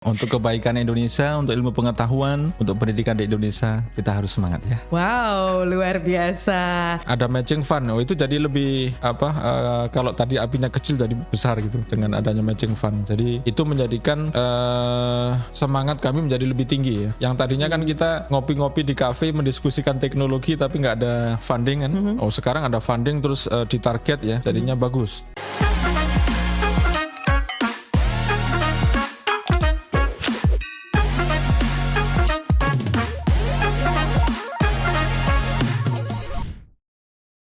Untuk kebaikan Indonesia, untuk ilmu pengetahuan, untuk pendidikan di Indonesia, kita harus semangat ya. Wow, luar biasa. Ada matching fund, itu jadi lebih kalau tadi apinya kecil jadi besar gitu dengan adanya matching fund. Jadi itu menjadikan semangat kami menjadi lebih tinggi ya. Yang tadinya kan kita ngopi-ngopi di kafe mendiskusikan teknologi tapi nggak ada funding kan. Sekarang ada funding terus ditarget ya, jadinya bagus.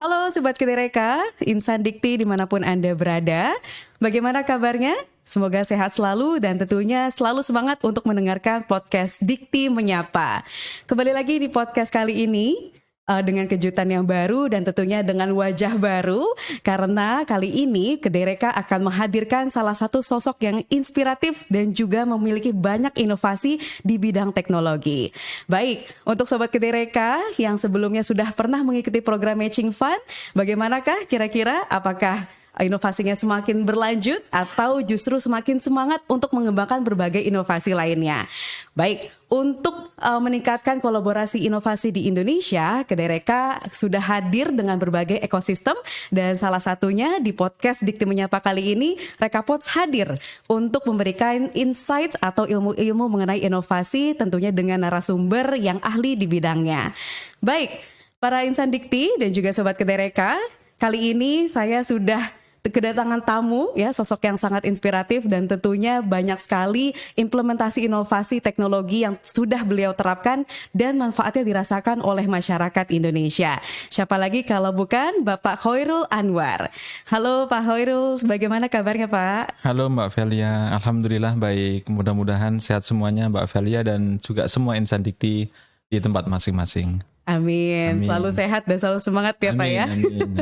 Halo Sobat Kedireka, Insan Dikti dimanapun Anda berada. Bagaimana kabarnya? Semoga sehat selalu dan tentunya selalu semangat untuk mendengarkan podcast Dikti Menyapa. Kembali lagi di podcast kali ini dengan kejutan yang baru dan tentunya dengan wajah baru. Karena kali ini Kedireka akan menghadirkan salah satu sosok yang inspiratif dan juga memiliki banyak inovasi di bidang teknologi. Baik, untuk Sobat Kedireka yang sebelumnya sudah pernah mengikuti program Matching Fund, bagaimanakah kira-kira? Apakah inovasinya semakin berlanjut atau justru semakin semangat untuk mengembangkan berbagai inovasi lainnya? Baik, untuk meningkatkan kolaborasi inovasi di Indonesia, Kedireka sudah hadir dengan berbagai ekosistem dan salah satunya di podcast Dikti Menyapa kali ini, Rekapods hadir untuk memberikan insights atau ilmu-ilmu mengenai inovasi tentunya dengan narasumber yang ahli di bidangnya. Baik, para insan Dikti dan juga Sobat Kedireka, kali ini saya sudah kedatangan tamu ya, sosok yang sangat inspiratif dan tentunya banyak sekali implementasi inovasi teknologi yang sudah beliau terapkan dan manfaatnya dirasakan oleh masyarakat Indonesia. Siapa lagi kalau bukan Bapak Khairul Anwar. Halo Pak Khairul, bagaimana kabarnya Pak? Halo Mbak Velia, Alhamdulillah baik. Mudah-mudahan sehat semuanya Mbak Velia dan juga semua insan Dikti di tempat masing-masing. Amin. Selalu sehat dan selalu semangat ya Pak ya.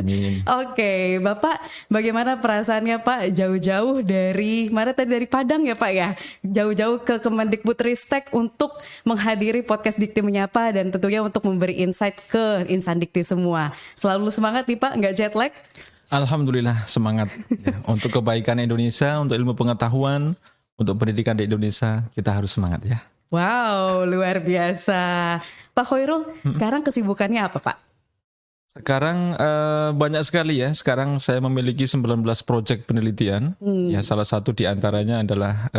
Amin. Oke, Bapak, bagaimana perasaannya Pak jauh-jauh dari dari Padang ya Pak ya, jauh-jauh ke Kemendikbudristek untuk menghadiri podcast Dikti Menyapa dan tentunya untuk memberi insight ke insan Dikti semua. Selalu semangat nih Pak, nggak jet lag? Alhamdulillah semangat ya. Untuk kebaikan Indonesia, untuk ilmu pengetahuan, untuk pendidikan di Indonesia, kita harus semangat ya. Wow, luar biasa. Pak Khairul, sekarang kesibukannya apa Pak? Sekarang banyak sekali ya. Sekarang saya memiliki 19 proyek penelitian. Ya, salah satu di antaranya adalah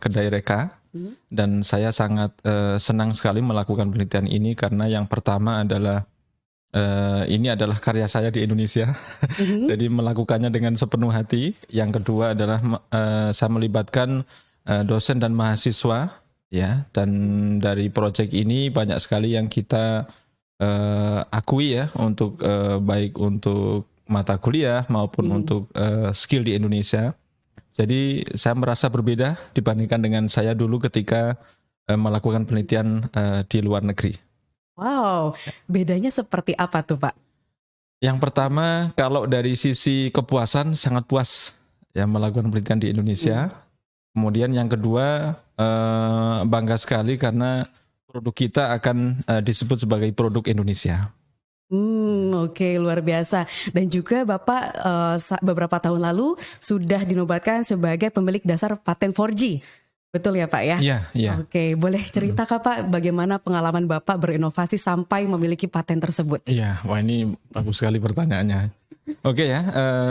kedai reka. Dan saya sangat senang sekali melakukan penelitian ini karena yang pertama adalah ini adalah karya saya di Indonesia. Jadi melakukannya dengan sepenuh hati. Yang kedua adalah saya melibatkan dosen dan mahasiswa. Ya, dan dari proyek ini banyak sekali yang kita akui ya untuk baik untuk mata kuliah maupun untuk skill di Indonesia. Jadi saya merasa berbeda dibandingkan dengan saya dulu ketika melakukan penelitian di luar negeri. Wow, bedanya seperti apa tuh Pak? Yang pertama, kalau dari sisi kepuasan sangat puas ya melakukan penelitian di Indonesia. Kemudian yang kedua, bangga sekali karena produk kita akan disebut sebagai produk Indonesia. Oke, luar biasa. Dan juga Bapak beberapa tahun lalu sudah dinobatkan sebagai pemilik dasar paten 4G. Betul ya Pak ya? Iya. Oke, boleh cerita Pak bagaimana pengalaman Bapak berinovasi sampai memiliki paten tersebut? Iya, wah ini bagus sekali pertanyaannya. Oke ya,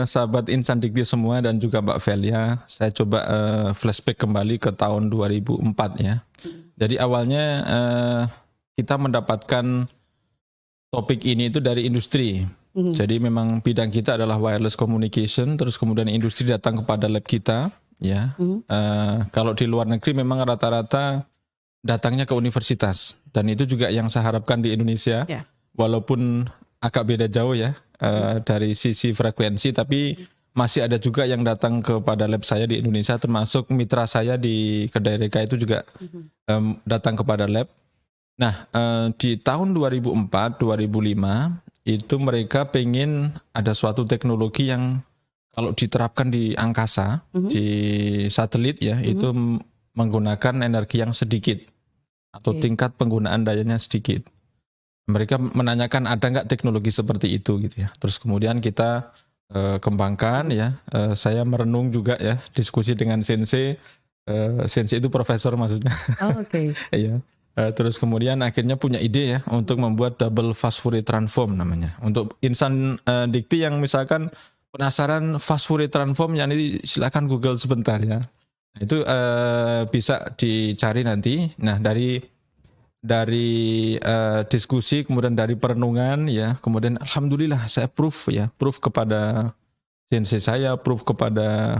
sahabat Insan Dikti semua dan juga Mbak Velia, saya coba flashback kembali ke tahun 2004 ya. Jadi awalnya kita mendapatkan topik ini itu dari industri. Jadi memang bidang kita adalah wireless communication, terus kemudian industri datang kepada lab kita. Ya, kalau di luar negeri memang rata-rata datangnya ke universitas dan itu juga yang saya harapkan di Indonesia. Walaupun agak beda jauh ya dari sisi frekuensi, tapi masih ada juga yang datang kepada lab saya di Indonesia, termasuk mitra saya di kedai reka itu juga datang kepada lab. Nah, di tahun 2004-2005 itu mereka pengen ada suatu teknologi yang kalau diterapkan di angkasa, di satelit ya, itu menggunakan energi yang sedikit atau tingkat penggunaan dayanya sedikit. Mereka menanyakan ada nggak teknologi seperti itu gitu ya. Terus kemudian kita kembangkan ya. Saya merenung juga ya, diskusi dengan Sensei Sensei itu profesor maksudnya. Oh, oke. Iya. Terus kemudian akhirnya punya ide ya untuk membuat double fast Fourier transform namanya. Untuk insan dikti yang misalkan penasaran fast Fourier transform, ya ini silakan Google sebentar ya. Itu bisa dicari nanti. Nah dari diskusi, kemudian dari perenungan ya, kemudian alhamdulillah saya proof kepada sensei saya, proof kepada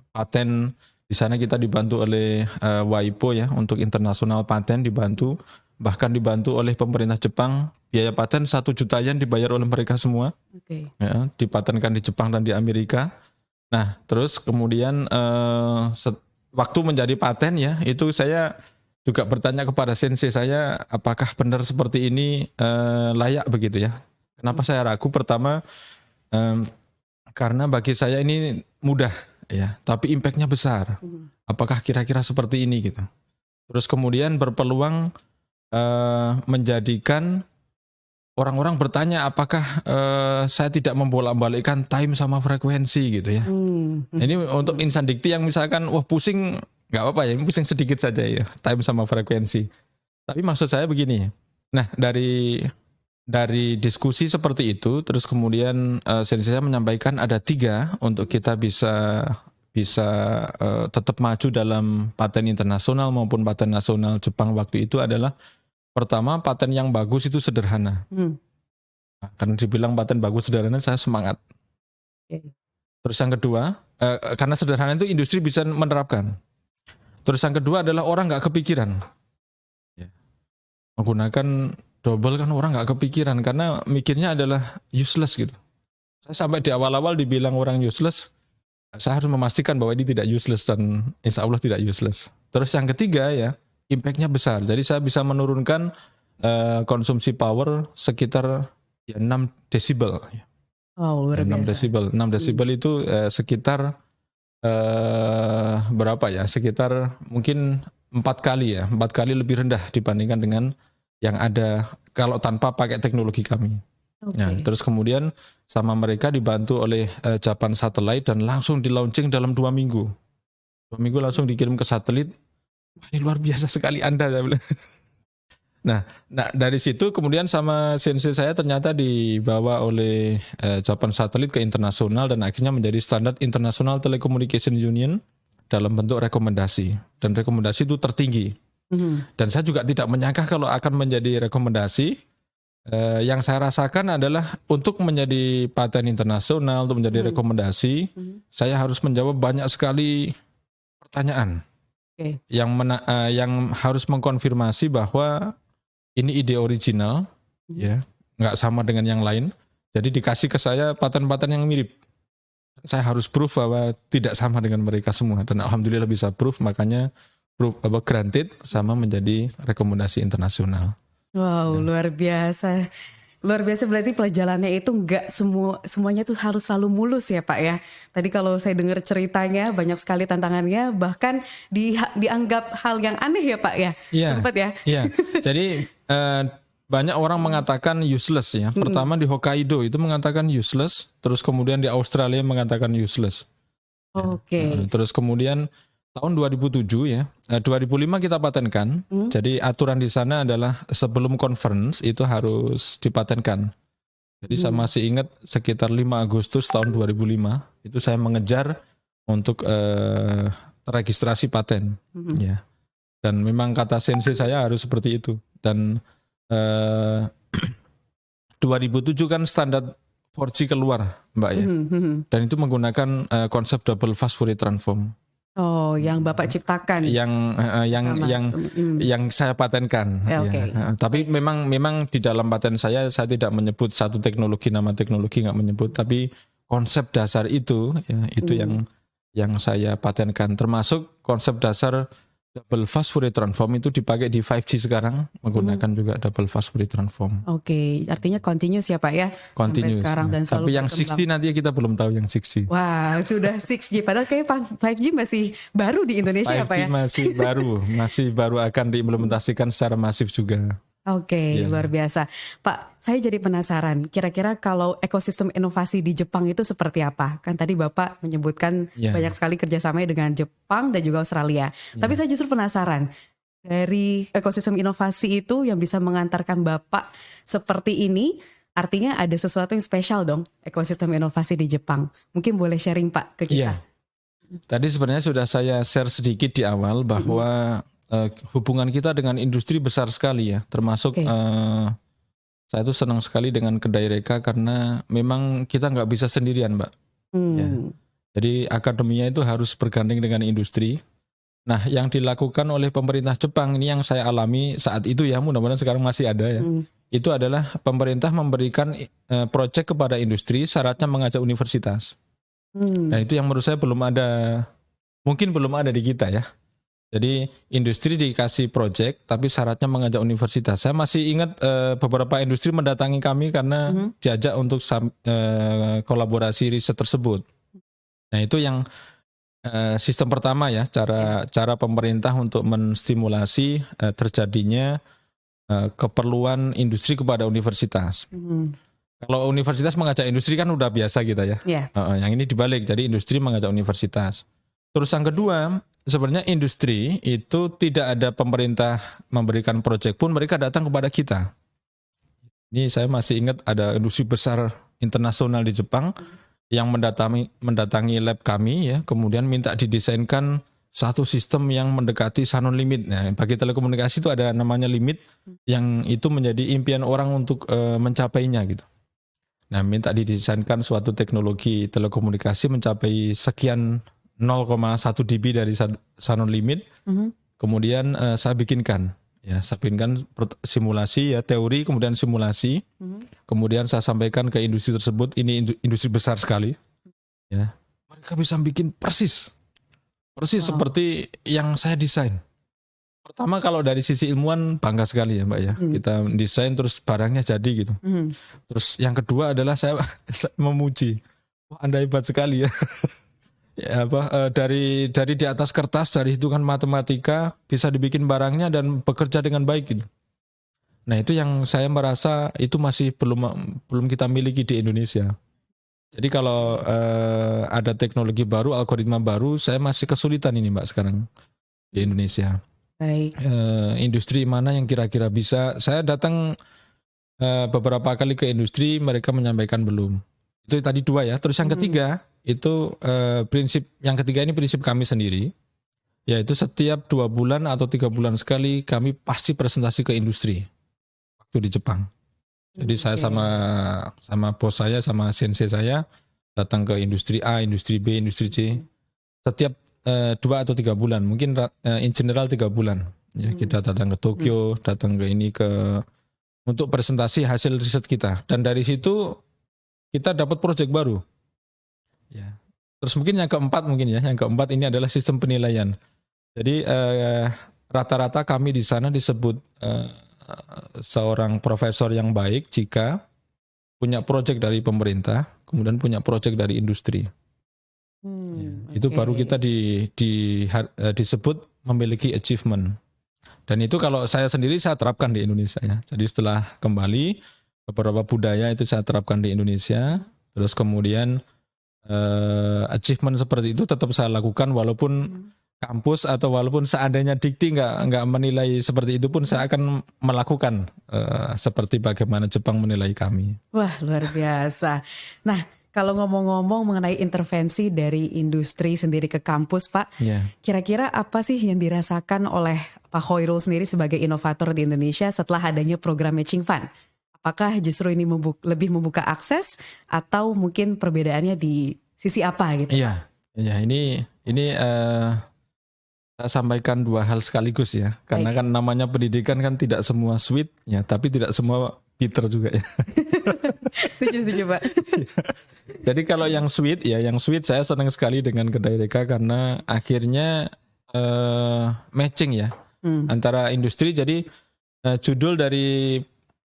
paten. Di sana kita dibantu oleh WIPO ya, untuk internasional paten dibantu, bahkan dibantu oleh pemerintah Jepang. Biaya paten 1 juta yen dibayar oleh mereka semua. Oke. Ya, dipatenkan di Jepang dan di Amerika. Nah, terus kemudian waktu menjadi paten ya, itu saya juga bertanya kepada sensei saya, apakah benar seperti ini layak begitu ya. Kenapa saya ragu? Pertama, karena bagi saya ini mudah ya, tapi impactnya besar. Apakah kira-kira seperti ini gitu. Terus kemudian berpeluang menjadikan orang-orang bertanya apakah saya tidak membolak-balikkan time sama frekuensi gitu ya. Ini untuk insan dikti yang misalkan wah pusing, nggak apa-apa ya, ini pusing sedikit saja ya, time sama frekuensi. Tapi maksud saya begini. Nah, dari diskusi seperti itu, terus kemudian sensei saya menyampaikan ada 3 untuk kita bisa tetap maju dalam paten internasional maupun paten nasional Jepang waktu itu adalah, pertama, paten yang bagus itu sederhana. Nah, karena dibilang paten bagus sederhana, saya semangat. Terus yang kedua, karena sederhana itu industri bisa menerapkan. Terus yang kedua adalah orang nggak kepikiran. Menggunakan double kan orang nggak kepikiran karena mikirnya adalah useless gitu. Saya sampai di awal-awal dibilang orang useless, saya harus memastikan bahwa ini tidak useless dan insya Allah tidak useless. Terus yang ketiga ya, impactnya besar. Jadi saya bisa menurunkan konsumsi power sekitar ya 6 desibel. Oh, luar biasa. 6 desibel. 6 desibel itu sekitar berapa ya? Sekitar mungkin 4 kali ya. 4 kali lebih rendah dibandingkan dengan yang ada kalau tanpa pakai teknologi kami. Nah, terus kemudian sama mereka dibantu oleh Japan Satellite dan langsung di launching dalam 2 minggu. 2 minggu langsung dikirim ke satelit. Wah, ini luar biasa sekali Anda, saya bilang. Nah, dari situ kemudian sama sensei saya ternyata dibawa oleh Japan Satellite ke internasional dan akhirnya menjadi standar International Telecommunication Union dalam bentuk rekomendasi. Dan rekomendasi itu tertinggi. Dan saya juga tidak menyangka kalau akan menjadi rekomendasi. Yang saya rasakan adalah untuk menjadi paten internasional, untuk menjadi rekomendasi, saya harus menjawab banyak sekali pertanyaan yang harus mengkonfirmasi bahwa ini ide original, ya, nggak sama dengan yang lain. Jadi dikasih ke saya paten-paten yang mirip. Saya harus proof bahwa tidak sama dengan mereka semua dan alhamdulillah bisa proof, makanya granted sama menjadi rekomendasi internasional. Wow, luar biasa. Luar biasa, berarti perjalanannya itu nggak semuanya tuh harus selalu mulus ya Pak ya. Tadi kalau saya dengar ceritanya banyak sekali tantangannya, bahkan dianggap hal yang aneh ya Pak ya. Iya. Sempat ya. Iya. Jadi banyak orang mengatakan useless ya. Pertama di Hokkaido itu mengatakan useless, terus kemudian di Australia mengatakan useless. Oke. Terus kemudian tahun 2007 ya, 2005 kita patenkan. Jadi aturan di sana adalah sebelum conference itu harus dipatenkan. Jadi saya masih ingat sekitar 5 Agustus tahun 2005 itu saya mengejar untuk terregistrasi paten. Ya. Dan memang kata sensei saya harus seperti itu. Dan 2007 kan standar 4G keluar, Mbak ya. Dan itu menggunakan konsep double fast Fourier transform. Oh, yang Bapak ciptakan. Yang saya patenkan. Ya, ya. Tapi memang di dalam paten saya tidak menyebut satu teknologi, nama teknologi nggak menyebut, tapi konsep dasar itu ya, itu yang saya patenkan, termasuk konsep dasar double fast Fourier transform itu dipakai di 5G sekarang, menggunakan juga double fast Fourier transform. Oke, artinya continuous ya Pak ya. Continuous. Sampai sekarang dan selalu tapi yang 6G nanti kita belum tahu yang 6G. Wah, sudah 6G. Padahal kayak 5G masih baru di Indonesia 5G ya Pak ya. masih baru akan diimplementasikan secara masif juga. Oke, Iya. luar biasa. Pak, saya jadi penasaran, kira-kira kalau ekosistem inovasi di Jepang itu seperti apa? Kan tadi Bapak menyebutkan Iya. banyak sekali kerjasamanya dengan Jepang dan juga Australia. Tapi Iya. saya justru penasaran, dari ekosistem inovasi itu yang bisa mengantarkan Bapak seperti ini, artinya ada sesuatu yang spesial dong, ekosistem inovasi di Jepang. Mungkin boleh sharing Pak ke kita. Iya. Tadi sebenarnya sudah saya share sedikit di awal bahwa hubungan kita dengan industri besar sekali ya, termasuk Oke. saya tuh senang sekali dengan kedai Reka karena memang kita nggak bisa sendirian, Mbak. Ya. Jadi akademinya itu harus bergandeng dengan industri. Nah, yang dilakukan oleh pemerintah Jepang ini yang saya alami saat itu ya, mudah-mudahan sekarang masih ada ya. Itu adalah pemerintah memberikan proyek kepada industri, syaratnya mengajak universitas. Dan itu yang menurut saya mungkin belum ada di kita ya. Jadi industri dikasih proyek, tapi syaratnya mengajak universitas. Saya masih ingat beberapa industri mendatangi kami karena diajak untuk kolaborasi riset tersebut. Nah itu yang sistem pertama ya, cara pemerintah untuk menstimulasi terjadinya keperluan industri kepada universitas. Kalau universitas mengajak industri kan udah biasa kita ya. Yang ini dibalik, jadi industri mengajak universitas. Terus yang kedua, sebenarnya industri itu tidak ada pemerintah memberikan proyek pun mereka datang kepada kita. Ini saya masih ingat ada industri besar internasional di Jepang yang mendatangi lab kami ya, kemudian minta didesainkan satu sistem yang mendekati Shannon limit. Nah, bagi telekomunikasi itu ada namanya limit yang itu menjadi impian orang untuk mencapainya gitu. Nah, minta didesainkan suatu teknologi telekomunikasi mencapai sekian 0,1 dB dari Shannon limit. Kemudian saya bikinkan simulasi ya, teori kemudian simulasi. Kemudian saya sampaikan ke industri tersebut, ini industri besar sekali. Ya. Mereka bisa bikin persis seperti yang saya desain. Pertama kalau dari sisi ilmuwan bangga sekali ya Mbak ya. Kita desain terus barangnya jadi gitu. Terus yang kedua adalah saya memuji. Wah, Anda hebat sekali ya. Ya, dari di atas kertas, dari hitungan matematika bisa dibikin barangnya dan bekerja dengan baik gitu. Nah, itu yang saya merasa itu masih belum kita miliki di Indonesia. Jadi kalau ada teknologi baru, algoritma baru, saya masih kesulitan ini Mbak sekarang di Indonesia. Baik. Industri mana yang kira-kira bisa? Saya datang beberapa kali ke industri, mereka menyampaikan belum. Itu tadi dua ya. Terus yang ketiga itu yang ketiga ini prinsip kami sendiri, yaitu setiap 2 bulan atau 3 bulan sekali kami pasti presentasi ke industri waktu di Jepang. Jadi saya sama bos saya, sama sensei saya datang ke industri A, industri B, industri C setiap 2 atau 3 bulan, mungkin in general 3 bulan. Ya, kita datang ke Tokyo, datang ke untuk presentasi hasil riset kita, dan dari situ kita dapat proyek baru. Ya. Terus mungkin yang keempat ini adalah sistem penilaian. Jadi rata-rata kami di sana disebut seorang profesor yang baik jika punya proyek dari pemerintah, kemudian punya proyek dari industri. Itu baru kita disebut memiliki achievement. Dan itu kalau saya sendiri saya terapkan di Indonesia ya. Jadi setelah kembali beberapa budaya itu saya terapkan di Indonesia. Terus kemudian achievement seperti itu tetap saya lakukan walaupun kampus atau walaupun seandainya dikti nggak menilai seperti itu pun saya akan melakukan seperti bagaimana Jepang menilai kami. Wah, luar biasa. Nah, kalau ngomong-ngomong mengenai intervensi dari industri sendiri ke kampus, Pak, kira-kira apa sih yang dirasakan oleh Pak Khairul sendiri sebagai inovator di Indonesia setelah adanya program Matching Fund? Apakah justru ini lebih membuka akses atau mungkin perbedaannya di sisi apa gitu? Iya, ini saya sampaikan 2 hal sekaligus ya, karena kan namanya pendidikan kan tidak semua sweet ya, tapi tidak semua bitter juga ya. Setuju Pak. Jadi kalau yang sweet saya senang sekali dengan kedai Reka karena akhirnya matching ya antara industri. Jadi judul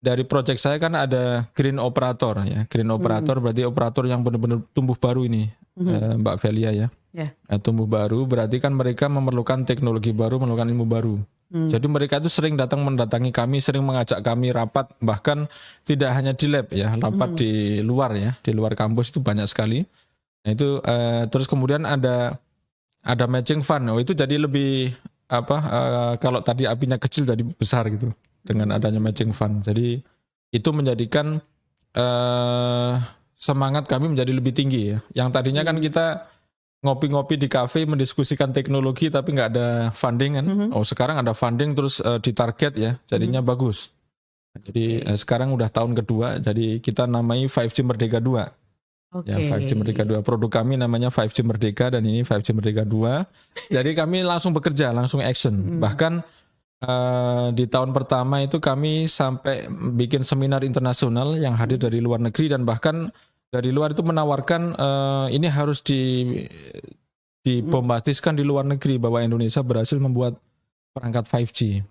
dari proyek saya kan ada Green Operator ya. Green Operator berarti operator yang benar-benar tumbuh baru ini, Mbak Velia ya. Tumbuh baru berarti kan mereka memerlukan teknologi baru, memerlukan ilmu baru. Jadi mereka itu sering mendatangi kami, sering mengajak kami rapat, bahkan tidak hanya di lab ya, rapat di luar ya, di luar kampus itu banyak sekali. Nah itu terus kemudian ada matching fund. Oh itu jadi lebih kalau tadi apinya kecil jadi besar gitu dengan adanya matching fund. Jadi itu menjadikan semangat kami menjadi lebih tinggi ya. Yang tadinya kan kita ngopi-ngopi di kafe mendiskusikan teknologi tapi nggak ada funding kan. Oh sekarang ada funding terus ditarget ya, jadinya bagus. Jadi sekarang udah tahun kedua, jadi kita namai 5G Merdeka 2. Ya 5G Merdeka 2. Produk kami namanya 5G Merdeka dan ini 5G Merdeka 2. Jadi kami langsung bekerja, langsung action. Bahkan di tahun pertama itu kami sampai bikin seminar internasional yang hadir dari luar negeri dan bahkan dari luar itu menawarkan ini harus dibombastiskan di luar negeri bahwa Indonesia berhasil membuat perangkat 5G.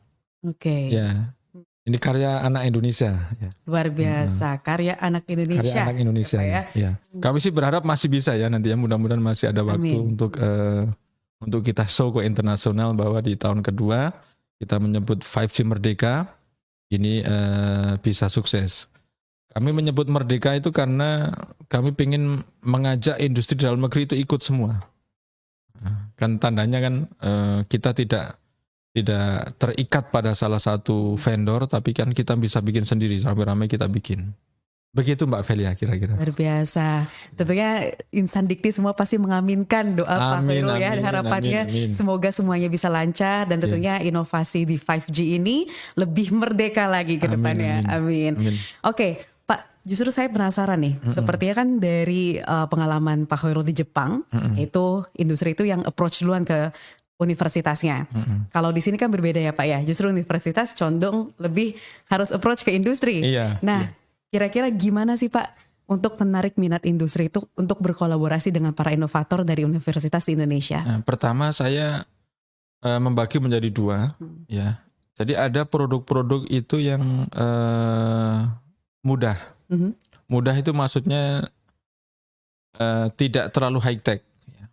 Ya. Ini karya anak Indonesia. Ya. Luar biasa, karya anak Indonesia. Karya anak Indonesia. Ya. Kami sih berharap masih bisa ya nanti ya, mudah-mudahan masih ada waktu untuk kita show ke internasional bahwa di tahun kedua kita menyebut 5G Merdeka ini bisa sukses. Kami menyebut merdeka itu karena kami ingin mengajak industri dalam negeri itu ikut semua. Kan tandanya kan kita tidak terikat pada salah satu vendor, tapi kan kita bisa bikin sendiri, ramai-ramai kita bikin. Begitu Mbak Velia kira-kira. Luar biasa. Tentunya Insan Dikti semua pasti mengaminkan doa Pak Khairul ya. Harapannya semoga semuanya bisa lancar dan tentunya inovasi di 5G ini lebih merdeka lagi ke depannya. Amin. Oke, Pak, justru saya penasaran nih. Sepertinya kan dari pengalaman Pak Khairul di Jepang, itu industri itu yang approach duluan ke universitasnya. Kalau di sini kan berbeda ya Pak ya. Justru universitas condong lebih harus approach ke industri. Kira-kira gimana sih Pak untuk menarik minat industri itu untuk berkolaborasi dengan para inovator dari universitas di Indonesia? Nah, pertama saya membagi menjadi dua, ya. Jadi ada produk-produk itu yang mudah. Mudah itu maksudnya tidak terlalu high tech. Ya.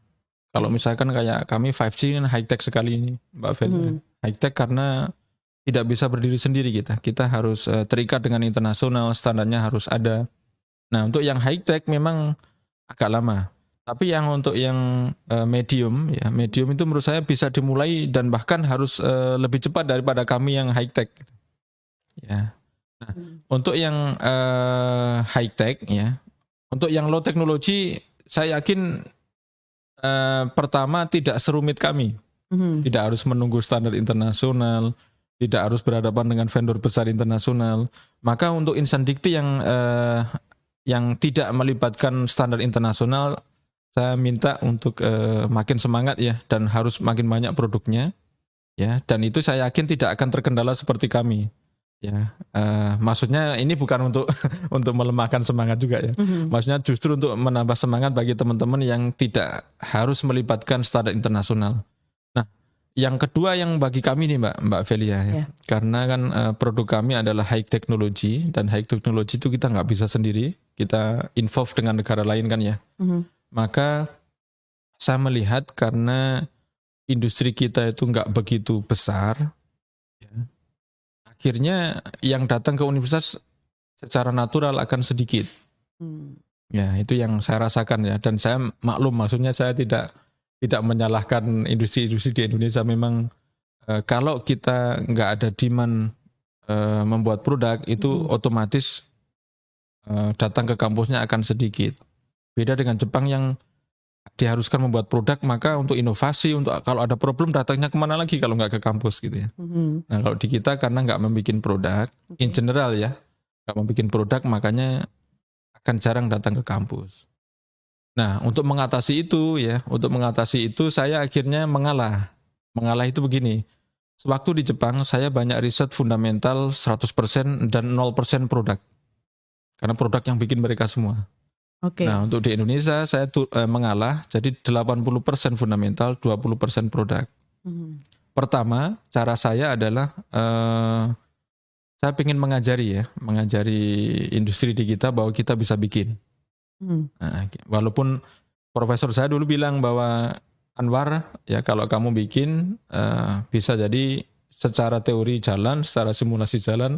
Kalau misalkan kayak kami 5G kan high tech sekali ini, Mbak Velia. High tech karena tidak bisa berdiri sendiri kita harus terikat dengan internasional, standarnya harus ada. Nah untuk yang high tech memang agak lama, tapi yang untuk yang medium itu menurut saya bisa dimulai dan bahkan harus lebih cepat daripada kami yang high tech. Ya. Nah untuk yang high tech ya, untuk yang low teknologi saya yakin pertama tidak serumit kami, tidak harus menunggu standar internasional. Tidak harus berhadapan dengan vendor besar internasional. Maka untuk Insan Dikti yang tidak melibatkan standar internasional, saya minta untuk makin semangat ya dan harus makin banyak produknya. Ya, dan itu saya yakin tidak akan terkendala seperti kami. Ya, maksudnya ini bukan untuk untuk melemahkan semangat juga ya. Maksudnya justru untuk menambah semangat bagi teman-teman yang tidak harus melibatkan standar internasional. Yang kedua yang bagi kami nih Mbak Velia ya. Karena kan produk kami adalah high technology dan high technology itu kita nggak bisa sendiri, kita involve dengan negara lain kan ya. Maka saya melihat karena industri kita itu nggak begitu besar, ya, akhirnya yang datang ke universitas secara natural akan sedikit. Ya itu yang saya rasakan ya, dan saya maklum, maksudnya saya tidak menyalahkan industri-industri di Indonesia. Memang kalau kita nggak ada demand membuat produk itu otomatis datang ke kampusnya akan sedikit. Beda dengan Jepang yang diharuskan membuat produk, maka untuk inovasi, untuk kalau ada problem datangnya kemana lagi kalau nggak ke kampus gitu ya. Nah kalau di kita karena nggak membuat produk, in general ya, nggak membuat produk makanya akan jarang datang ke kampus. Nah, untuk mengatasi itu saya akhirnya mengalah. Mengalah itu begini. Sewaktu di Jepang saya banyak riset fundamental 100% dan 0% produk. Karena produk yang bikin mereka semua. Nah, untuk di Indonesia saya mengalah jadi 80% fundamental, 20% produk. Pertama, cara saya adalah saya ingin mengajari industri di kita bahwa kita bisa bikin. Nah, walaupun profesor saya dulu bilang bahwa Anwar ya kalau kamu bikin bisa jadi secara teori jalan, secara simulasi jalan,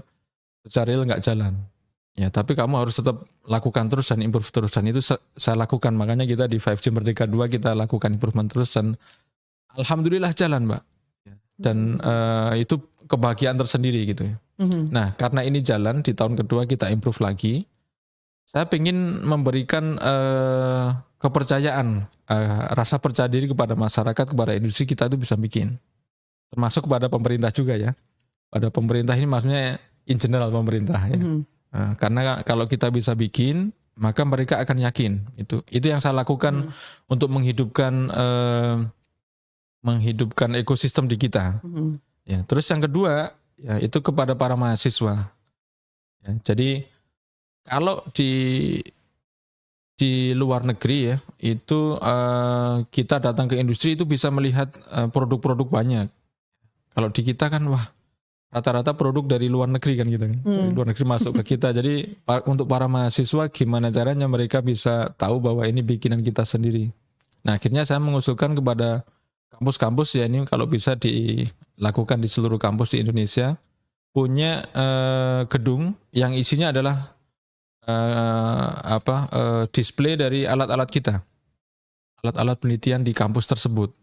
secara real nggak jalan. Ya, tapi kamu harus tetap lakukan terus dan improve terus, dan itu saya lakukan. Makanya kita di 5G Merdeka 2 kita lakukan improvement terus dan alhamdulillah jalan, Mbak. Dan itu kebahagiaan tersendiri gitu ya. Nah, karena ini jalan, di tahun kedua kita improve lagi. Saya ingin memberikan kepercayaan, rasa percaya diri kepada masyarakat, kepada industri kita itu bisa bikin. Termasuk kepada pemerintah juga ya. Pada pemerintah ini maksudnya in general pemerintah ya. Karena kalau kita bisa bikin, maka mereka akan yakin. Itu yang saya lakukan untuk menghidupkan ekosistem di kita. Ya, terus yang kedua, ya itu kepada para mahasiswa. Ya, jadi kalau di luar negeri ya, itu kita datang ke industri itu bisa melihat produk-produk banyak. Kalau di kita kan rata-rata produk dari luar negeri kan gitu kan. Dari luar negeri masuk ke kita. Jadi untuk para mahasiswa gimana caranya mereka bisa tahu bahwa ini bikinan kita sendiri. Nah, akhirnya saya mengusulkan kepada kampus-kampus ya, ini kalau bisa dilakukan di seluruh kampus di Indonesia, punya gedung yang isinya adalah display dari alat-alat kita. Alat-alat penelitian di kampus tersebut.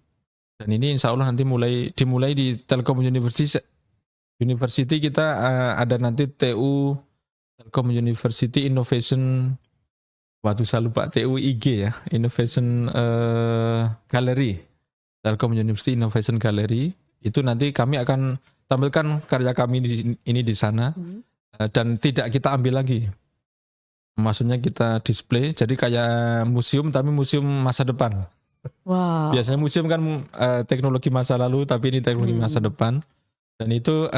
Dan ini insya Allah nanti dimulai di Telkom University kita ada nanti TU Telkom University Innovation, saya lupa TUIG ya, Innovation Gallery, Telkom University Innovation Gallery. Itu nanti kami akan tampilkan karya kami ini di sana dan tidak kita ambil lagi. Maksudnya kita display, jadi kayak museum tapi museum masa depan. Wow. Biasanya museum kan teknologi masa lalu, tapi ini teknologi masa depan. Dan itu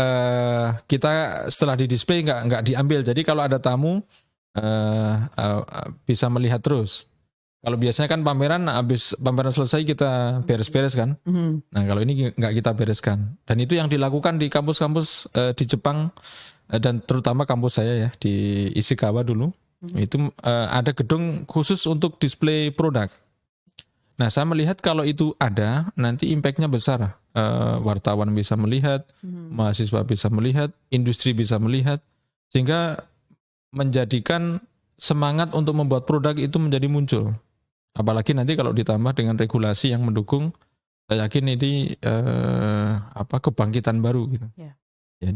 kita setelah di display nggak diambil. Jadi kalau ada tamu bisa melihat terus. Kalau biasanya kan habis pameran selesai kita beres-beres kan. Nah kalau ini nggak kita bereskan. Dan itu yang dilakukan di kampus-kampus di Jepang dan terutama kampus saya ya di Ishikawa dulu. Itu ada gedung khusus untuk display produk. Nah, saya melihat kalau itu ada, nanti impact-nya besar. Wartawan bisa melihat, mahasiswa bisa melihat, industri bisa melihat, sehingga menjadikan semangat untuk membuat produk itu menjadi muncul. Apalagi nanti kalau ditambah dengan regulasi yang mendukung, saya yakin ini kebangkitan baru gitu. Ya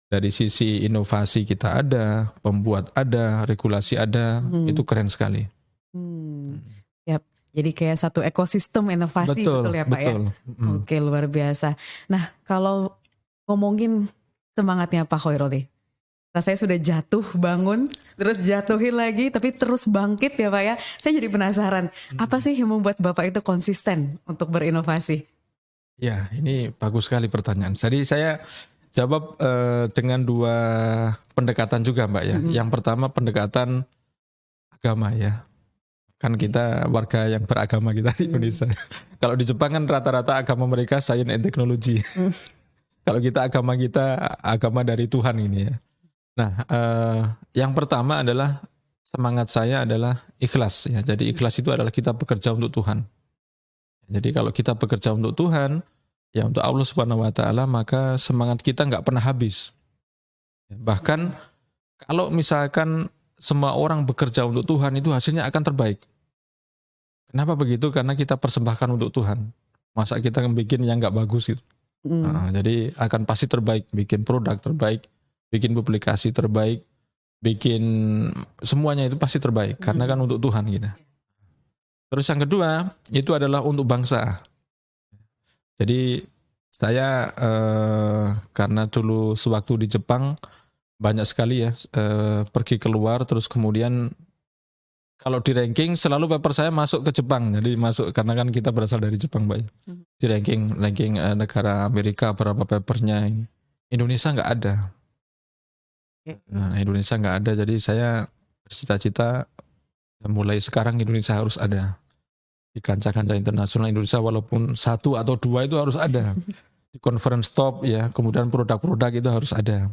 dari sisi inovasi kita ada, pembuat ada, regulasi ada, itu keren sekali. Yap. Jadi kayak satu ekosistem inovasi, betul ya Pak ya? Oke, luar biasa. Nah, kalau ngomongin semangatnya Pak Khoirul nih, saya sudah jatuh bangun, terus jatuhin lagi, tapi terus bangkit ya Pak ya. Saya jadi penasaran, apa sih yang membuat Bapak itu konsisten untuk berinovasi? Ya, ini bagus sekali pertanyaan. Jadi saya jawab dengan dua pendekatan juga Mbak ya. Yang pertama pendekatan agama ya. Kan kita warga yang beragama kita di Indonesia. Kalau di Jepang kan rata-rata agama mereka science and technology. Kalau kita agama dari Tuhan ini ya. Nah, yang pertama adalah semangat saya adalah ikhlas ya. Jadi ikhlas itu adalah kita bekerja untuk Tuhan. Jadi kalau kita bekerja untuk Tuhan, ya untuk Allah Subhanahu wa taala, maka semangat kita nggak pernah habis. Bahkan kalau misalkan semua orang bekerja untuk Tuhan, itu hasilnya akan terbaik. Kenapa begitu? Karena kita persembahkan untuk Tuhan. Masa kita bikin yang nggak bagus gitu. Jadi akan pasti terbaik. Bikin produk terbaik, bikin publikasi terbaik, bikin semuanya itu pasti terbaik. Karena kan untuk Tuhan gitu. Terus yang kedua, itu adalah untuk bangsa. Jadi saya karena dulu sewaktu di Jepang, banyak sekali ya pergi keluar, terus kemudian kalau di ranking selalu paper saya masuk ke Jepang. Jadi masuk karena kan kita berasal dari Jepang, Mbak. Di ranking negara Amerika berapa papernya, Indonesia nggak ada. Nah, Indonesia nggak ada, jadi saya bercita-cita mulai sekarang Indonesia harus ada di kancah-kancah internasional. Indonesia walaupun 1 atau 2 itu harus ada di conference top ya, kemudian produk-produk itu harus ada.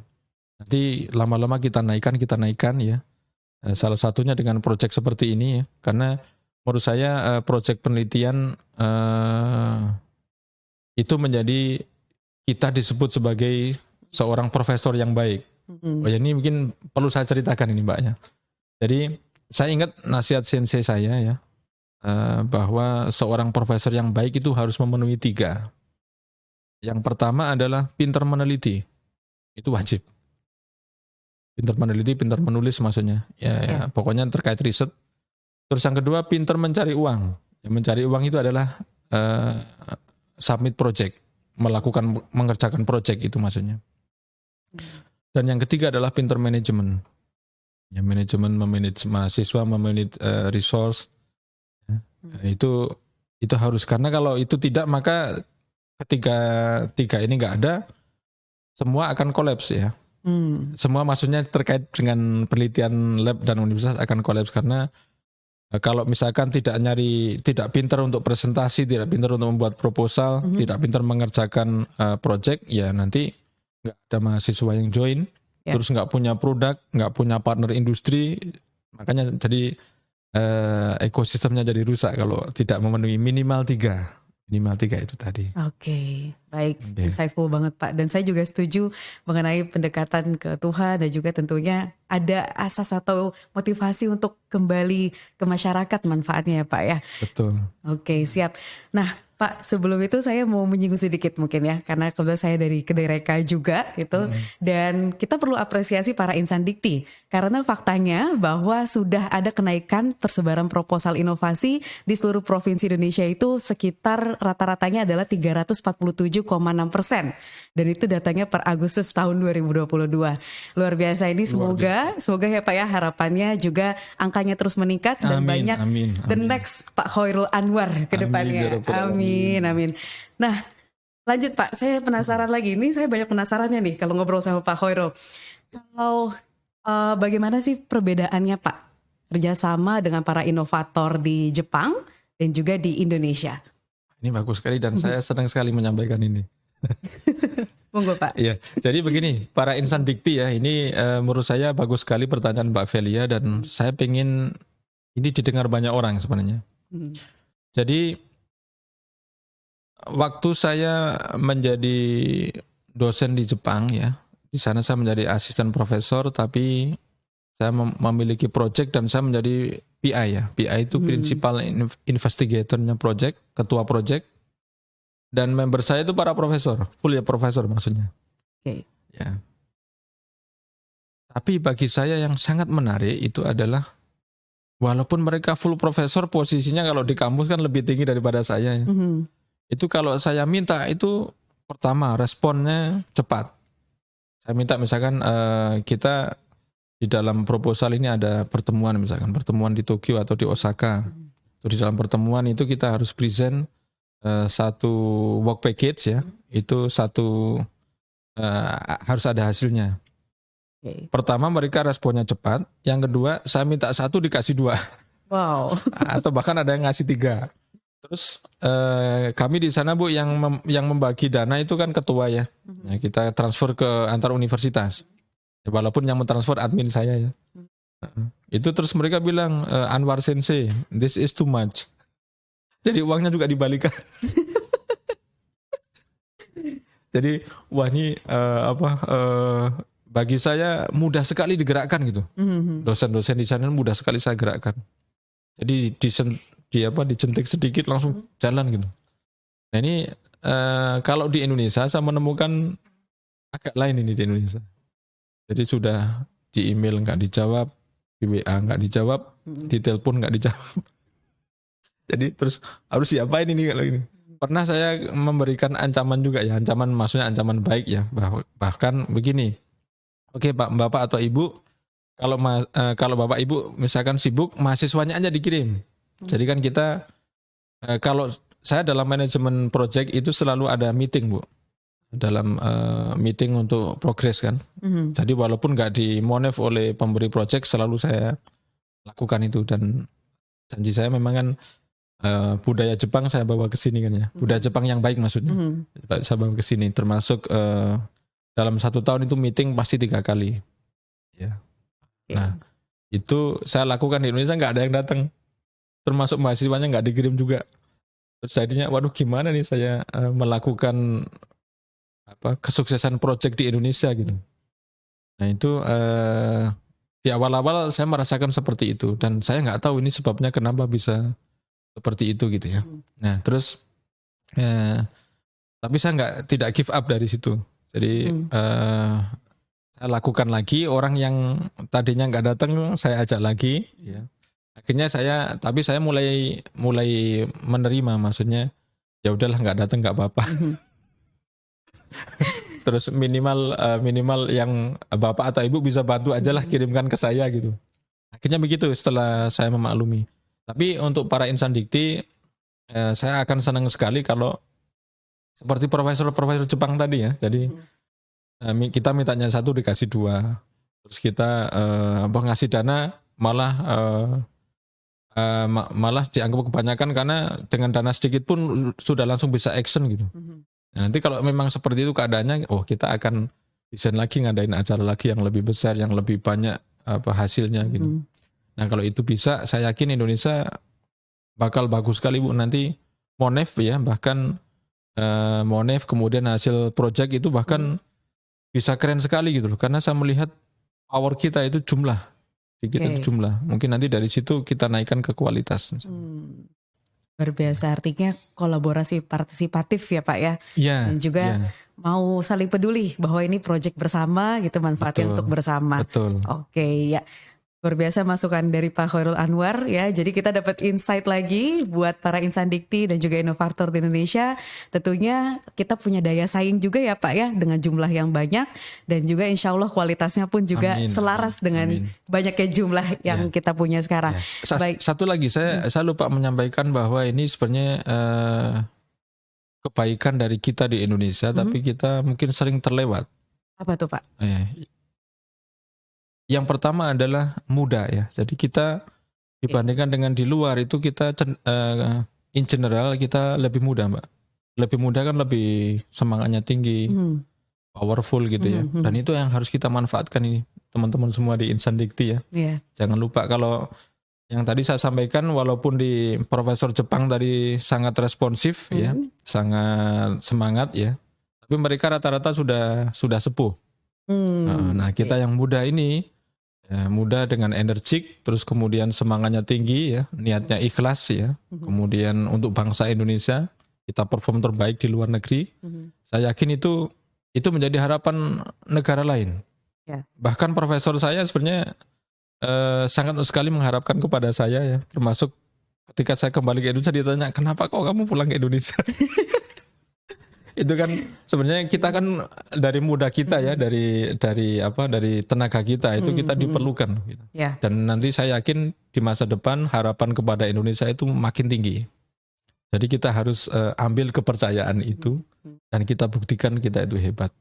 Nanti lama-lama kita naikkan ya. Salah satunya dengan proyek seperti ini ya, karena menurut saya proyek penelitian itu menjadi kita disebut sebagai seorang profesor yang baik. Oh ya, ini mungkin perlu saya ceritakan ini Mbaknya. Jadi saya ingat nasihat sensei saya ya, bahwa seorang profesor yang baik itu harus memenuhi 3. Yang pertama adalah pintar meneliti, itu wajib. Pintar meneliti, pintar menulis maksudnya. Ya, pokoknya terkait riset. Terus yang kedua, pintar mencari uang. Yang mencari uang itu adalah submit project, mengerjakan project itu maksudnya. Dan yang ketiga adalah pintar manajemen. Ya, manajemen, memanage mahasiswa, memanage resource. Itu harus, karena kalau itu tidak maka ketika 3 ini nggak ada, semua akan kolaps ya. Semua maksudnya terkait dengan penelitian lab dan universitas akan kolaps, karena kalau misalkan tidak pintar untuk presentasi, tidak pintar untuk membuat proposal, tidak pintar mengerjakan project, ya nanti nggak ada mahasiswa yang join, terus nggak punya produk, nggak punya partner industri, makanya jadi ekosistemnya jadi rusak kalau tidak memenuhi minimal 3 itu tadi. Oke, baik, insightful banget Pak. Dan saya juga setuju mengenai pendekatan ke Tuhan dan juga tentunya ada asas atau motivasi untuk kembali ke masyarakat manfaatnya ya Pak ya. Betul. Oke, siap. Nah Pak, sebelum itu saya mau menyinggung sedikit mungkin ya, karena kebetulan saya dari Kedereka juga gitu, dan kita perlu apresiasi para insan dikti, karena faktanya bahwa sudah ada kenaikan persebaran proposal inovasi di seluruh provinsi Indonesia itu sekitar rata-ratanya adalah 347,6%, dan itu datanya per Agustus tahun 2022. Luar biasa ini, semoga ya Pak ya, harapannya juga angkanya terus meningkat dan banyak the next Pak Khairul Anwar ke depannya. Amin. Nah, lanjut Pak, saya penasaran lagi. Ini saya banyak penasarannya nih kalau ngobrol sama Pak Khairul. Kalau bagaimana sih perbedaannya Pak kerjasama dengan para inovator di Jepang dan juga di Indonesia? Ini bagus sekali dan saya senang sekali menyampaikan ini. Monggo Pak. Iya, jadi begini, para insan dikti ya, ini menurut saya bagus sekali pertanyaan Mbak Velia, dan saya pengen ini didengar banyak orang sebenarnya. Jadi waktu saya menjadi dosen di Jepang ya, di sana saya menjadi asisten profesor, tapi saya memiliki project dan saya menjadi PI ya. PI itu principal investigatornya project, ketua project, dan member saya itu para profesor, full ya profesor maksudnya. Oke. Ya. Tapi bagi saya yang sangat menarik itu adalah walaupun mereka full profesor, posisinya kalau di kampus kan lebih tinggi daripada saya ya. Itu kalau saya minta itu pertama responnya cepat. Saya minta misalkan kita di dalam proposal ini ada pertemuan, misalkan pertemuan di Tokyo atau di Osaka. Di dalam pertemuan itu kita harus present satu work package ya. Itu harus ada hasilnya. Pertama mereka responnya cepat. Yang kedua saya minta 1 dikasih 2. Wow. Atau bahkan ada yang ngasih 3. Terus kami di sana Bu yang membagi dana itu kan ketua ya. Ya kita transfer ke antar universitas. Ya, walaupun yang mentransfer admin saya ya. Itu terus mereka bilang Anwar Sensei, this is too much. Jadi uangnya juga dibalikan. Jadi wah ini bagi saya mudah sekali digerakkan gitu. Dosen-dosen di sana mudah sekali saya gerakkan. Jadi dicentik sedikit langsung jalan gitu. Nah ini kalau di Indonesia saya menemukan agak lain ini di Indonesia. Jadi sudah di email nggak dijawab, di WA nggak dijawab, di telepon nggak dijawab. Jadi terus harus diapain ini kalau ini? Pernah saya memberikan ancaman juga ya, ancaman maksudnya ancaman baik ya, bahkan begini. Oke Pak, Bapak atau Ibu, kalau Bapak Ibu misalkan sibuk, mahasiswanya aja dikirim. Jadi kan kita, kalau saya dalam manajemen project itu selalu ada meeting Bu. Dalam meeting untuk progres kan. Jadi walaupun nggak dimonef oleh pemberi project, selalu saya lakukan itu. Dan janji saya memang kan budaya Jepang saya bawa ke sini kan ya. Budaya Jepang yang baik maksudnya. Saya bawa ke sini, termasuk dalam 1 tahun itu meeting pasti 3 kali. Ya. Nah itu saya lakukan di Indonesia, nggak ada yang datang. Termasuk mahasiswanya nggak dikirim juga. Terus jadinya waduh gimana nih saya melakukan kesuksesan project di Indonesia gitu. Nah itu di awal-awal saya merasakan seperti itu dan saya nggak tahu ini sebabnya kenapa bisa seperti itu gitu ya. Nah terus tapi saya tidak give up dari situ. Jadi saya lakukan lagi, orang yang tadinya nggak datang saya ajak lagi. Ya. Akhirnya tapi saya mulai menerima, maksudnya ya udahlah nggak datang nggak apa-apa. Terus minimal yang bapak atau ibu bisa bantu aja lah, kirimkan ke saya gitu. Akhirnya begitu setelah saya memaklumi. Tapi untuk para insan dikti, saya akan senang sekali kalau seperti profesor Jepang tadi ya. Jadi kita mintanya 1 dikasih 2. Terus kita ngasih dana malah dianggap kebanyakan karena dengan dana sedikit pun sudah langsung bisa action gitu. Nah, nanti kalau memang seperti itu keadaannya, kita akan desain lagi, ngadain acara lagi yang lebih besar, yang lebih banyak hasilnya gitu. Nah kalau itu bisa, saya yakin Indonesia bakal bagus sekali Bu. Nanti Monef ya, bahkan Monef kemudian hasil project itu bahkan bisa keren sekali gitu loh. Karena saya melihat power kita itu jumlah, itu jumlah. Mungkin nanti dari situ kita naikkan ke kualitas. Luar biasa, artinya kolaborasi partisipatif ya Pak ya. Dan juga mau saling peduli bahwa ini project bersama gitu, manfaatnya untuk bersama. Betul. Oke ya. Luar biasa masukan dari Pak Khairul Anwar ya. Jadi kita dapat insight lagi buat para insan dikti dan juga inovator di Indonesia. Tentunya kita punya daya saing juga ya Pak ya, dengan jumlah yang banyak dan juga insya Allah kualitasnya pun juga selaras dengan banyaknya jumlah yang kita punya sekarang. Baik. Satu lagi saya lupa menyampaikan bahwa ini sebenarnya kebaikan dari kita di Indonesia, tapi kita mungkin sering terlewat. Apa tuh Pak? Yang pertama adalah muda ya. Jadi kita dibandingkan dengan di luar itu kita in general kita lebih muda Mbak. Lebih muda kan lebih semangatnya tinggi, powerful gitu ya. Dan itu yang harus kita manfaatkan ini teman-teman semua di Insan Dikti ya. Jangan lupa kalau yang tadi saya sampaikan, walaupun di Profesor Jepang tadi sangat responsif ya, sangat semangat ya. Tapi mereka rata-rata sudah sepuh. Nah kita yang muda ini, muda dengan energik, terus kemudian semangatnya tinggi ya, niatnya ikhlas ya, kemudian untuk bangsa Indonesia kita perform terbaik di luar negeri. Saya yakin itu menjadi harapan negara lain. Bahkan profesor saya sebenarnya sangat sekali mengharapkan kepada saya ya, termasuk ketika saya kembali ke Indonesia ditanya, kenapa kok kamu pulang ke Indonesia? Itu kan sebenarnya kita kan dari muda kita ya, dari tenaga kita itu kita diperlukan gitu. Dan nanti saya yakin di masa depan harapan kepada Indonesia itu makin tinggi. Jadi kita harus ambil kepercayaan itu dan kita buktikan kita itu hebat.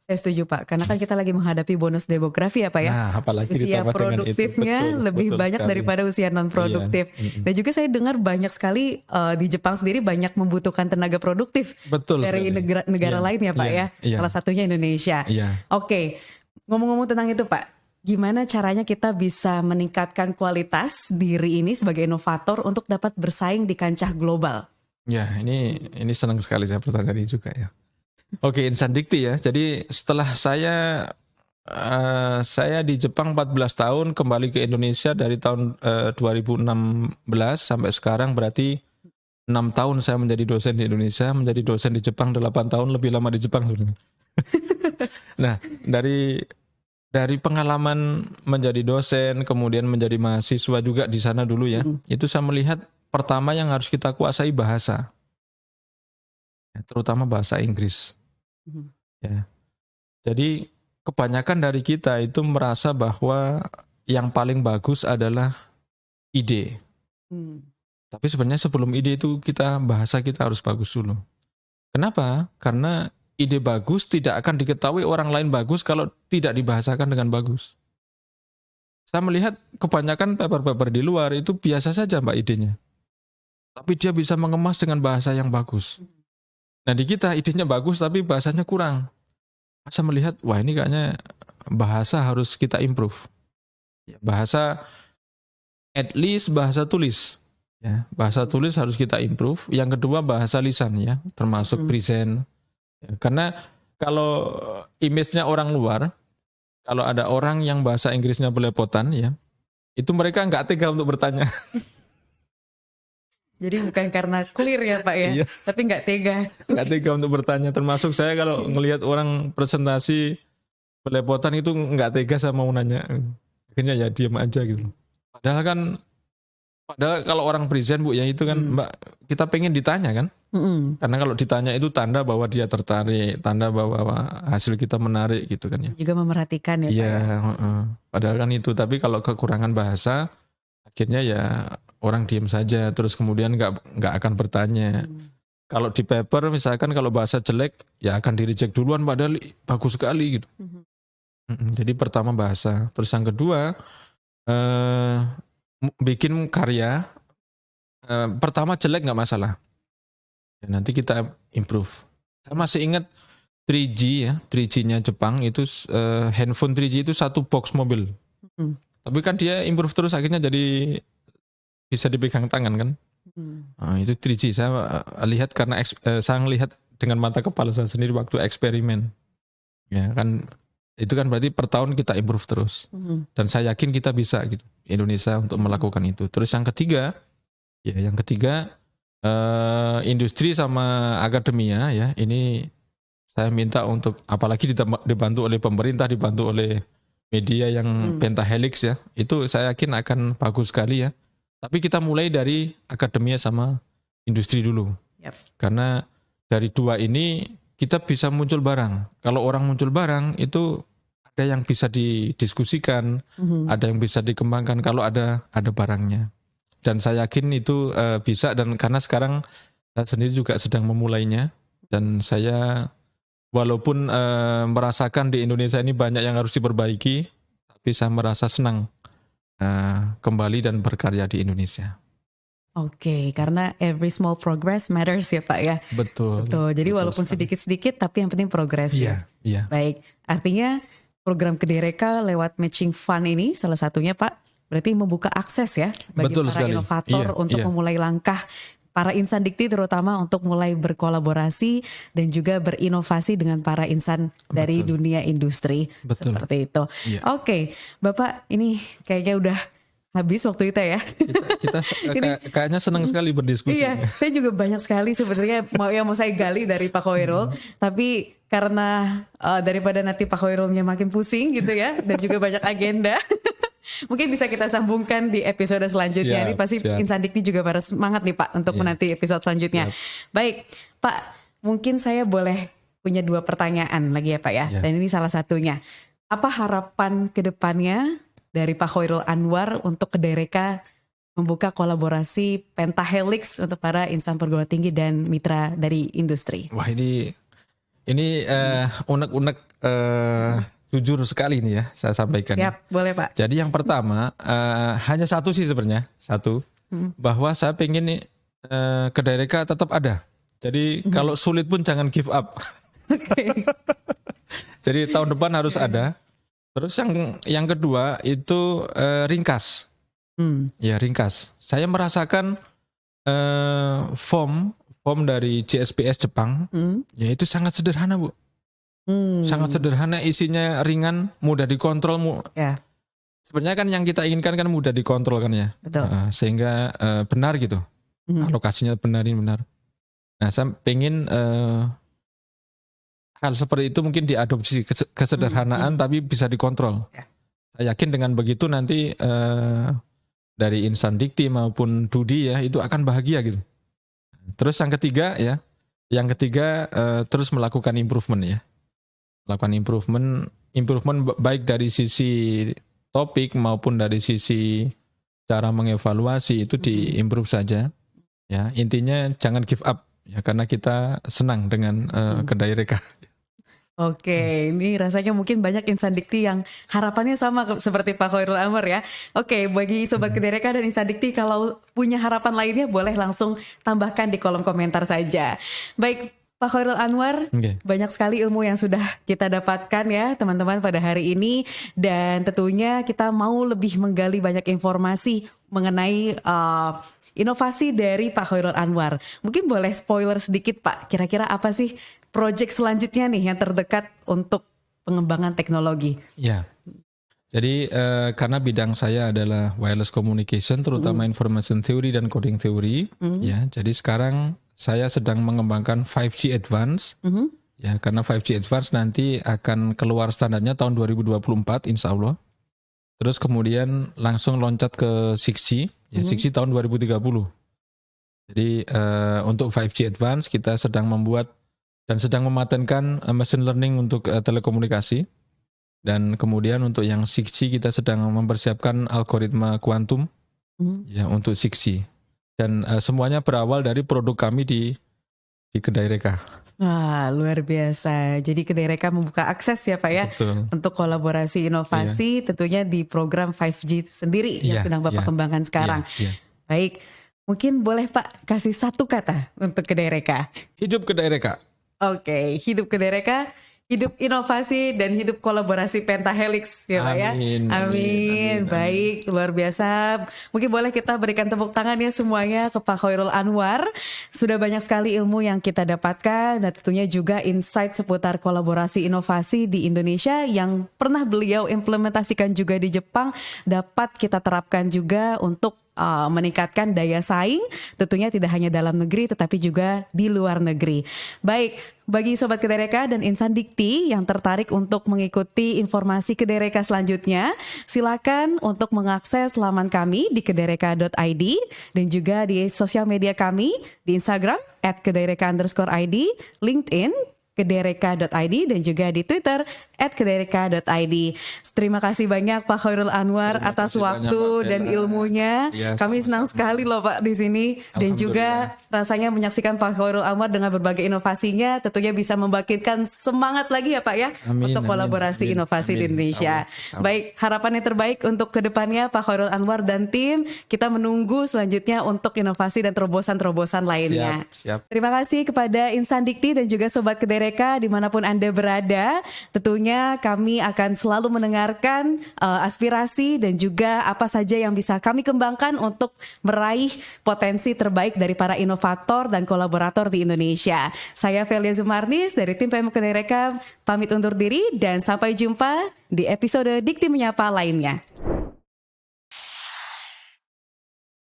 Saya setuju Pak, karena kan kita lagi menghadapi bonus demografi ya Pak ya. Nah, apalagi usia produktifnya lebih banyak sekali daripada usia non produktif. Dan juga saya dengar banyak sekali di Jepang sendiri banyak membutuhkan tenaga produktif dari negara lain ya Pak ya. Salah satunya Indonesia. Oke, ngomong-ngomong tentang itu Pak, gimana caranya kita bisa meningkatkan kualitas diri ini sebagai inovator untuk dapat bersaing di kancah global? Ya, ini senang sekali saya pertanyaan ini juga ya. Oke, Insan Dikti ya. Jadi setelah saya di Jepang 14 tahun, kembali ke Indonesia dari tahun 2016 sampai sekarang, berarti 6 tahun saya menjadi dosen di Indonesia, menjadi dosen di Jepang 8 tahun, lebih lama di Jepang sebenarnya. Nah, dari pengalaman menjadi dosen, kemudian menjadi mahasiswa juga di sana dulu ya, itu saya melihat pertama yang harus kita kuasai bahasa. Terutama bahasa Inggris. Ya. Jadi kebanyakan dari kita itu merasa bahwa yang paling bagus adalah ide. Tapi sebenarnya sebelum ide itu bahasa kita harus bagus dulu. Kenapa? Karena ide bagus tidak akan diketahui orang lain bagus kalau tidak dibahasakan dengan bagus. Saya melihat kebanyakan paper-paper di luar itu biasa saja Mbak idenya. Tapi dia bisa mengemas dengan bahasa yang bagus. Nah di kita idenya bagus tapi bahasanya kurang. Saya melihat, wah ini kayaknya bahasa harus kita improve. Bahasa, at least bahasa tulis. Ya, bahasa tulis harus kita improve. Yang kedua bahasa lisan ya, termasuk present. Ya, karena kalau image-nya orang luar, kalau ada orang yang bahasa Inggrisnya belepotan ya, itu mereka nggak tega untuk bertanya. Jadi bukan karena clear ya Pak ya, Iya. tapi nggak tega. Nggak tega untuk bertanya. Termasuk saya kalau ngelihat orang presentasi belepotan itu nggak tega sama mau nanya. Akhirnya ya diam aja gitu. Padahal kalau orang present Bu ya itu kan Mbak, kita pengen ditanya kan. Karena kalau ditanya itu tanda bahwa dia tertarik, tanda bahwa hasil kita menarik gitu kan ya. Juga memerhatikan ya Pak Iya, ya. padahal kan itu. Tapi kalau kekurangan bahasa, akhirnya ya orang diam saja. Terus kemudian nggak akan bertanya. Kalau di paper misalkan kalau bahasa jelek, ya akan di reject duluan. Padahal bagus sekali gitu. Jadi pertama bahasa. Terus yang kedua, bikin karya. Pertama jelek nggak masalah. Ya, nanti kita improve. Saya masih ingat 3G ya, 3G-nya Jepang itu handphone 3G itu satu box mobil. Tapi kan dia improve terus akhirnya jadi bisa dipegang tangan kan. Nah, itu 3G saya lihat karena saya lihat dengan mata kepala saya sendiri waktu eksperimen. Ya kan itu kan berarti per tahun kita improve terus. Dan saya yakin kita bisa gitu Indonesia untuk melakukan itu. Terus yang ketiga industri sama akademia ya ini saya minta untuk apalagi dibantu oleh pemerintah, dibantu oleh media yang pentahelix ya, itu saya yakin akan bagus sekali ya. Tapi kita mulai dari akademia sama industri dulu. Karena dari dua ini kita bisa muncul barang. Kalau orang muncul barang itu ada yang bisa didiskusikan, ada yang bisa dikembangkan kalau ada barangnya. Dan saya yakin itu bisa, dan karena sekarang saya sendiri juga sedang memulainya, dan saya walaupun merasakan di Indonesia ini banyak yang harus diperbaiki, tapi saya merasa senang kembali dan berkarya di Indonesia. Oke, karena every small progress matters ya Pak ya. Betul. Jadi betul walaupun sekali. sedikit-sedikit tapi yang penting progres ya. Iya. Baik, artinya program Kedereka lewat matching fund ini salah satunya Pak, berarti membuka akses ya bagi Betul para sekali. inovator untuk memulai langkah para insan dikti terutama untuk mulai berkolaborasi dan juga berinovasi dengan para insan dari dunia industri. Betul. Seperti itu. Iya. Oke, Bapak ini kayaknya udah habis waktu kita ya. Kita kayaknya senang sekali berdiskusi. Iya, saya juga banyak sekali sebenarnya mau saya gali dari Pak Khairul, tapi karena daripada nanti Pak Khairulnya makin pusing gitu ya, dan juga banyak agenda. Mungkin bisa kita sambungkan di episode selanjutnya. Ini pasti Insan Dikti juga pada semangat nih Pak untuk menanti episode selanjutnya. Baik, Pak, mungkin saya boleh punya 2 pertanyaan lagi ya Pak ya. Dan ini salah satunya. Apa harapan ke depannya dari Pak Khairul Anwar untuk Kedereka membuka kolaborasi pentahelix untuk para insan perguruan tinggi dan mitra dari industri? Wah ini unek-unek jujur sekali nih ya saya sampaikan. Siap, boleh Pak. Jadi yang pertama hanya satu sih sebenarnya, bahwa saya pengen nih Kedereka tetap ada. Jadi kalau sulit pun jangan give up. Jadi tahun depan harus ada. Terus yang kedua itu ringkas. Ya ringkas. Saya merasakan form dari JSPS Jepang, ya itu sangat sederhana Bu. Sangat sederhana, isinya ringan, mudah dikontrol. Sebenarnya kan yang kita inginkan kan mudah dikontrol kan ya. Sehingga benar gitu. Alokasinya benar. Nah saya pengen hal seperti itu mungkin diadopsi kesederhanaan tapi bisa dikontrol. Saya yakin dengan begitu nanti dari Insan Dikti maupun Dudi ya itu akan bahagia gitu. Terus yang ketiga terus melakukan improvement ya. Melakukan improvement baik dari sisi topik maupun dari sisi cara mengevaluasi itu diimprove saja. Ya, intinya jangan give up ya karena kita senang dengan Kedereka. Oke, ini rasanya mungkin banyak insan dikti yang harapannya sama seperti Pak Khairul Anwar ya. Oke, bagi Sobat Kedereka dan insan dikti kalau punya harapan lainnya boleh langsung tambahkan di kolom komentar saja. Baik, Pak Khairul Anwar, banyak sekali ilmu yang sudah kita dapatkan ya teman-teman pada hari ini. Dan tentunya kita mau lebih menggali banyak informasi mengenai inovasi dari Pak Khairul Anwar. Mungkin boleh spoiler sedikit Pak, kira-kira apa sih project selanjutnya nih yang terdekat untuk pengembangan teknologi? Ya. Jadi karena bidang saya adalah wireless communication, terutama information theory dan coding theory, ya. Jadi sekarang saya sedang mengembangkan 5G Advance, ya. Karena 5G Advance nanti akan keluar standarnya tahun 2024, insya Allah. Terus kemudian langsung loncat ke 6G, ya 6G tahun 2030. Jadi untuk 5G Advance kita sedang membuat dan sedang mematenkan machine learning untuk telekomunikasi. Dan kemudian untuk yang 6G kita sedang mempersiapkan algoritma kuantum ya untuk 6G. Dan semuanya berawal dari produk kami di Kedai Reka. Wah, luar biasa. Jadi Kedai Reka membuka akses ya Pak ya. Betul. Untuk kolaborasi inovasi tentunya di program 5G sendiri yang sedang Bapak kembangkan sekarang. Baik, mungkin boleh Pak kasih satu kata untuk Kedai Reka. Hidup Kedai Reka. Oke, hidup Kedai Reka. Hidup inovasi dan hidup kolaborasi Pentahelix ya Pak ya. Amin. Baik, luar biasa. Mungkin boleh kita berikan tepuk tangan ya semuanya ke Pak Khairul Anwar. Sudah banyak sekali ilmu yang kita dapatkan dan tentunya juga insight seputar kolaborasi inovasi di Indonesia yang pernah beliau implementasikan juga di Jepang dapat kita terapkan juga untuk meningkatkan daya saing tentunya tidak hanya dalam negeri tetapi juga di luar negeri. Baik, bagi Sobat Kedai Reka dan Insan Dikti yang tertarik untuk mengikuti informasi Kedai Reka selanjutnya, silakan untuk mengakses laman kami di kedaireka.id dan juga di sosial media kami di Instagram @kedaireka_id, LinkedIn kedaireka.id dan juga di Twitter @kedaireka.id. Terima kasih banyak Pak Khairul Anwar atas waktu dan ilmunya. Ya, kami senang sekali loh Pak di sini dan juga rasanya menyaksikan Pak Khairul Anwar dengan berbagai inovasinya tentunya bisa membangkitkan semangat lagi ya Pak ya untuk kolaborasi inovasi di Indonesia. Baik, harapan yang terbaik untuk kedepannya Pak Khairul Anwar dan tim. Kita menunggu selanjutnya untuk inovasi dan terobosan-terobosan lainnya. Siap. Terima kasih kepada Insan Dikti dan juga Sobat Kedai Reka dimanapun Anda berada. Tentunya kami akan selalu mendengarkan aspirasi dan juga apa saja yang bisa kami kembangkan untuk meraih potensi terbaik dari para inovator dan kolaborator di Indonesia. Saya Velia Zumarnis dari tim PM Kedai Reka pamit undur diri dan sampai jumpa di episode Dikti Menyapa lainnya.